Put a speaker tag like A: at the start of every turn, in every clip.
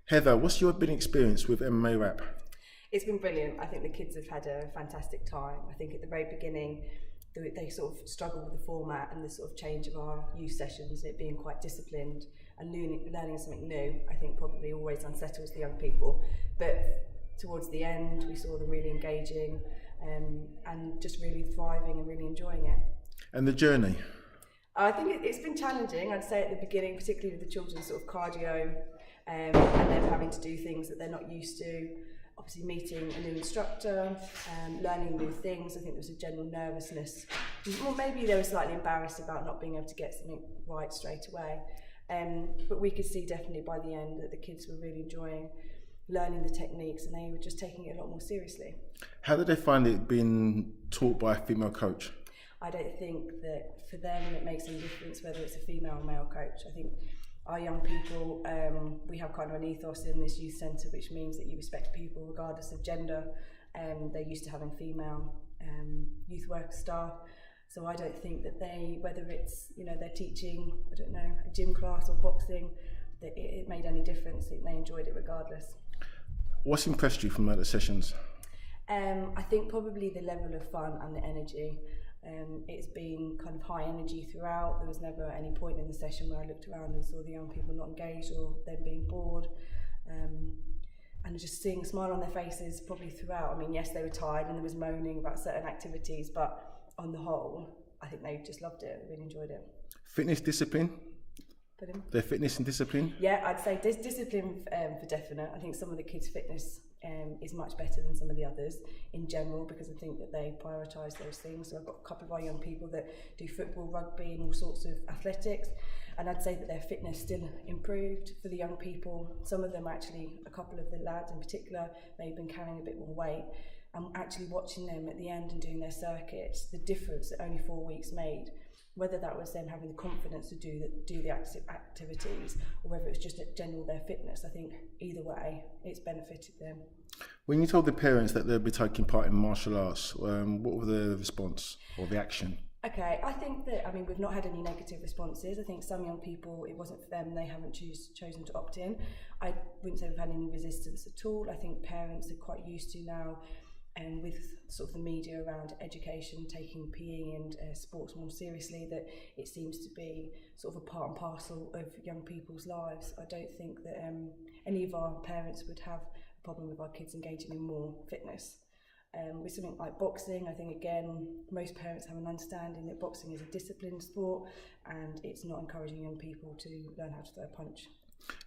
A: Heather, what's your been experience with MMA Rap?
B: It's been brilliant. I think the kids have had a fantastic time. I think at the very beginning, they sort of struggled with the format and the sort of change of our youth sessions, it being quite disciplined and learning something new, I think probably always unsettles the young people. But towards the end, we saw them really engaging and just really thriving and really enjoying it.
A: And the journey?
B: I think it's been challenging, I'd say at the beginning, particularly with the children's sort of cardio and them having to do things that they're not used to. Obviously meeting a new instructor, learning new things. I think there was a general nervousness. Or maybe they were slightly embarrassed about not being able to get something right straight away. But we could see definitely by the end that the kids were really enjoying learning the techniques and they were just taking it a lot more seriously.
A: How did they find it being taught by a female coach?
B: I don't think that for them it makes any difference whether it's a female or male coach. I think our young people, we have kind of an ethos in this youth centre which means that you respect people regardless of gender. They're used to having female youth work staff, so I don't think that whether it's they're teaching, I don't know, a gym class or boxing, that it made any difference. I think they enjoyed it regardless. What's
A: impressed you from the sessions?
B: I think probably the level of fun and the energy. It's been kind of high energy throughout. There was never any point in the session where I looked around and saw the young people not engaged or them being bored, and just seeing a smile on their faces probably throughout. I mean, yes, they were tired and there was moaning about certain activities, but on the whole, I think they just loved it, really enjoyed it.
A: Fitness discipline? Their fitness and discipline?
B: Yeah, I'd say discipline for definite. I think some of the kids' fitness is much better than some of the others in general because I think that they prioritise those things. So I've got a couple of our young people that do football, rugby and all sorts of athletics, and I'd say that their fitness still improved for the young people. Some of them actually, a couple of the lads in particular, may have been carrying a bit more weight, and actually watching them at the end and doing their circuits, the difference that only 4 weeks made, whether that was them having the confidence to do the activities or whether it's just general their fitness, I think either way it's benefited them.
A: When you told the parents that they'll be taking part in martial arts, what was the response or the action?
B: Okay, I think that, we've not had any negative responses. I think some young people, it wasn't for them, they haven't chosen to opt in. I wouldn't say we've had any resistance at all. I think parents are quite used to now, and with sort of the media around education, taking PE and sports more seriously, that it seems to be sort of a part and parcel of young people's lives. I don't think that any of our parents would have a problem with our kids engaging in more fitness. With something like boxing, I think again, most parents have an understanding that boxing is a disciplined sport and it's not encouraging young people to learn how to throw a punch.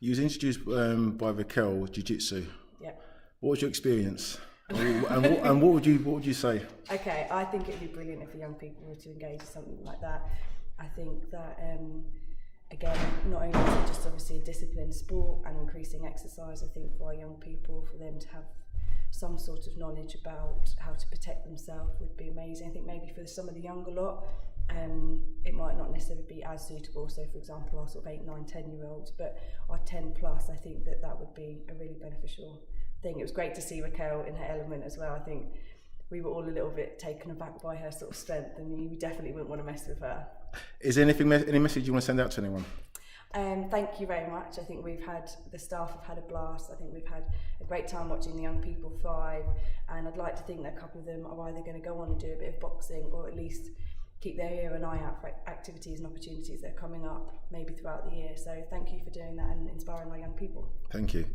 A: You was introduced by Raquel Jiu-Jitsu.
B: Yeah.
A: What was your experience? and what would you say?
B: Okay, I think it'd be brilliant if the young people were to engage in something like that. I think that again, not only is it just obviously a disciplined sport and increasing exercise, I think for our young people, for them to have some sort of knowledge about how to protect themselves would be amazing. I think maybe for some of the younger lot, it might not necessarily be as suitable. So for example, our sort of 8, 9, 10-year-olds, but our 10 plus, I think that would be a really beneficial thing. It was great to see Raquel in her element as well. I think we were all a little bit taken aback by her sort of strength, and you definitely wouldn't want to mess with her.
A: Is there any message you want to send out to anyone?
B: Thank you very much. I think the staff have had a blast. I think we've had a great time watching the young people thrive, and I'd like to think that a couple of them are either going to go on and do a bit of boxing or at least keep their ear and eye out for activities and opportunities that are coming up maybe throughout the year. So thank you for doing that and inspiring our young people.
A: Thank you.